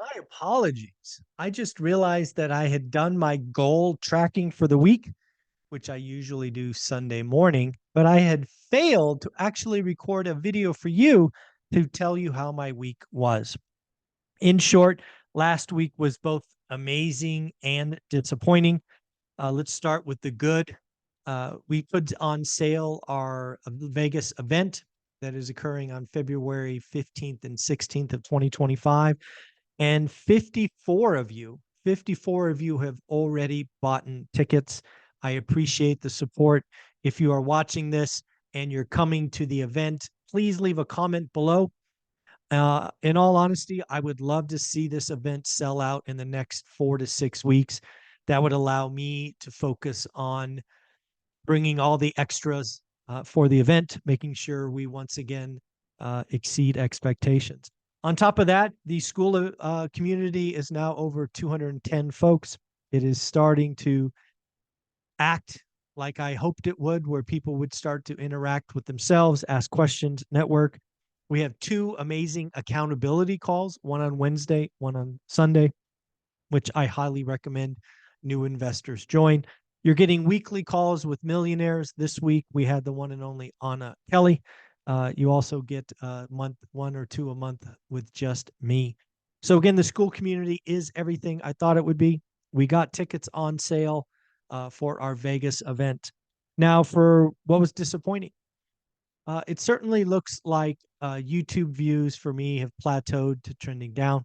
My apologies. I just realized that I had done my goal tracking for the week, which I usually do Sunday morning, but I had failed to actually record a video for you to tell you how my week was. In short, last week was both amazing and disappointing. Let's start with the good. We put on sale our Vegas event that is occurring on February 15th and 16th of 2025. And 54 of you have already bought tickets. I appreciate the support. If you are watching this and you're coming to the event, please leave a comment below. In all honesty, I would love to see this event sell out in the next 4 to 6 weeks. That would allow me to focus on bringing all the extras for the event, making sure we once again exceed expectations. On top of that, the school community is now over 210 folks. It is starting to act like I hoped it would, where people would start to interact with themselves, ask questions, network. We have two amazing accountability calls, one on Wednesday, one on Sunday, which I highly recommend new investors join. You're getting weekly calls with millionaires. This week, we had the one and only Anna Kelly. You also get month one or two a month with just me. So again, the school community is everything I thought it would be. We got tickets on sale for our Vegas event. Now, for what was disappointing, it certainly looks like YouTube views for me have plateaued to trending down.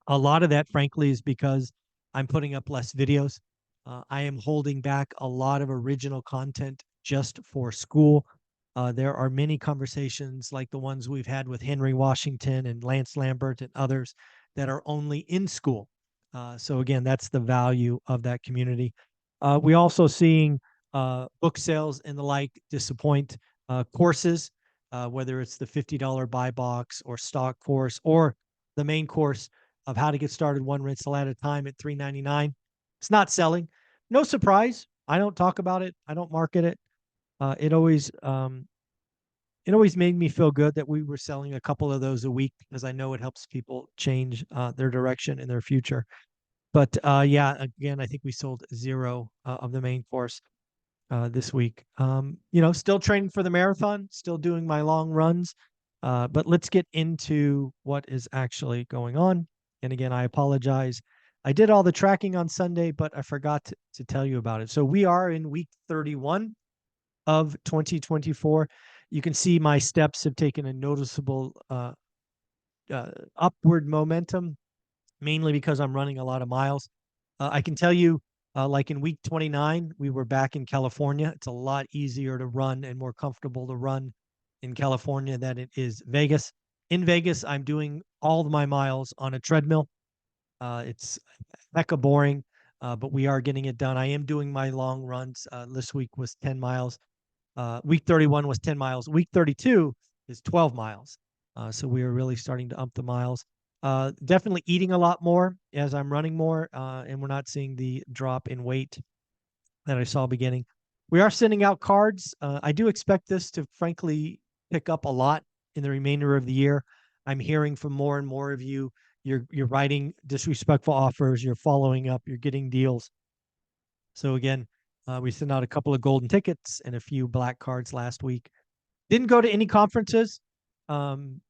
A lot of that, frankly, is because I'm putting up less videos. I am holding back a lot of original content just for school. There are many conversations like the ones we've had with Henry Washington and Lance Lambert and others that are only in school. So again, that's the value of that community. We also seeing book sales and the like disappoint. Courses, whether it's the $50 buy box or stock course or the main course of how to get started one rental at a time at $3.99. It's not selling. No surprise. I don't talk about it. I don't market it. It always made me feel good that we were selling a couple of those a week because I know it helps people change their direction in their future. But yeah, again, I think we sold zero of the main course this week. Still training for the marathon, still doing my long runs. But let's get into what is actually going on. And again, I apologize. I did all the tracking on Sunday, but I forgot to tell you about it. So we are in week 31 of 2024. You can see my steps have taken a noticeable upward momentum, mainly because I'm running a lot of miles. I can tell you, like in week 29, we were back in California. It's a lot easier to run and more comfortable to run in California than it is Vegas. In Vegas, I'm doing all of my miles on a treadmill. It's hecka boring, but we are getting it done. I am doing my long runs. This week was 10 miles. Week 31 was 10 miles. Week 32 is 12 miles. So we are really starting to ump the miles. Definitely eating a lot more as I'm running more, and we're not seeing the drop in weight that I saw beginning. We are sending out cards. I do expect this to frankly pick up a lot in the remainder of the year. I'm hearing from more and more of you. You're writing disrespectful offers. You're following up. You're getting deals. So again, we sent out a couple of golden tickets and a few black cards last week. Didn't go to any conferences. Um,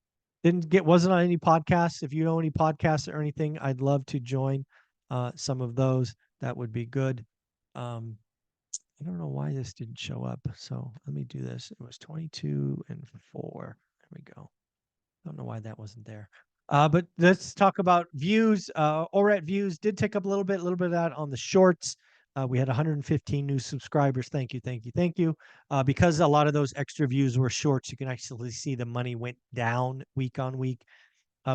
wasn't on any podcasts. If you know any podcasts or anything, I'd love to join some of those. That would be good. I don't know why this didn't show up. So let me do this. It was 22 and 4. There we go. Don't know why that wasn't there. But let's talk about views. ORAT views did tick up a little bit of that on the shorts. We had 115 new subscribers. Thank you, thank you, thank you. Because a lot of those extra views were shorts, you can actually see the money went down week on week.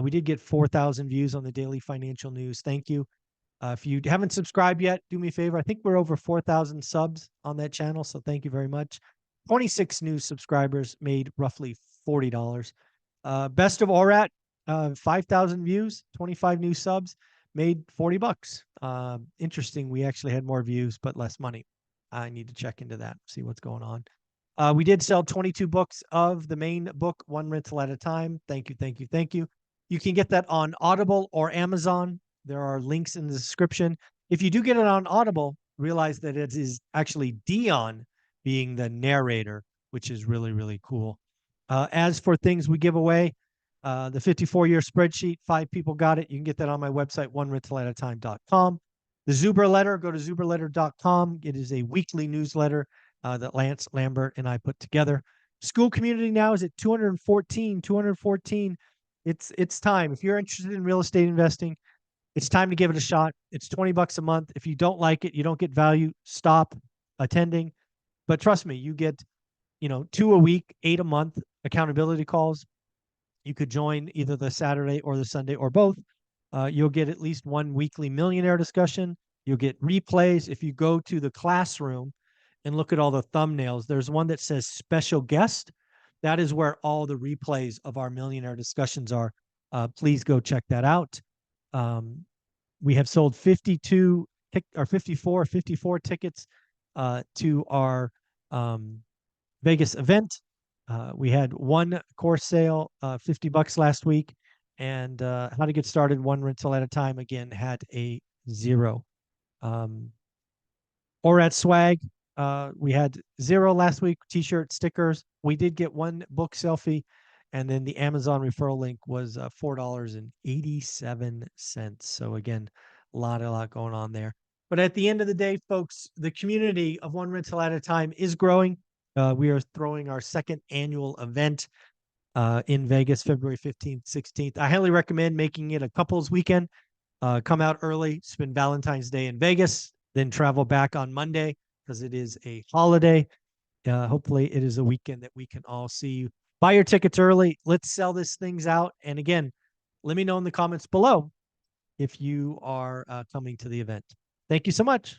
We did get 4,000 views on the daily financial news. Thank you. If you haven't subscribed yet, do me a favor. I think we're over 4,000 subs on that channel, so thank you very much. 26 new subscribers made roughly $40. Best of ORAT, 5,000 views, 25 new subs, made $40. Interesting. We actually had more views, but less money. I need to check into that, see what's going on. We did sell 22 books of the main book, one rental at a time. Thank you, thank you, thank you. You can get that on Audible or Amazon. There are links in the description. If you do get it on Audible, realize that it is actually Dion being the narrator, which is really, really cool. As for things we give away, the 54-year spreadsheet, 5 people got it. You can get that on my website, onerentalataTime.com. The Zuber letter, go to zuberletter.com. It is a weekly newsletter that Lance Lambert and I put together. School community now is at 214. It's time. If you're interested in real estate investing, it's time to give it a shot. It's $20 a month. If you don't like it, you don't get value, stop attending. But trust me, you get, 2 a week, 8 a month accountability calls. You could join either the Saturday or the Sunday or both. You'll get at least one weekly millionaire discussion. You'll get replays. If you go to the classroom and look at all the thumbnails, there's one that says special guest. That is where all the replays of our millionaire discussions are. Please go check that out. We have sold 54 tickets to our Vegas event. We had one course sale, $50 last week, and how to get started one rental at a time, again, had a 0. Or at swag, we had 0 last week, t-shirt, stickers. We did get one book selfie, and then the Amazon referral link was $4.87. So again, a lot going on there. But at the end of the day, folks, the community of one rental at a time is growing. We are throwing our 2nd annual event in Vegas, February 15th, 16th. I highly recommend making it a couples weekend. Come out early, spend Valentine's Day in Vegas, then travel back on Monday because it is a holiday. Hopefully it is a weekend that we can all see you. Buy your tickets early. Let's sell these things out. And again, let me know in the comments below if you are coming to the event. Thank you so much.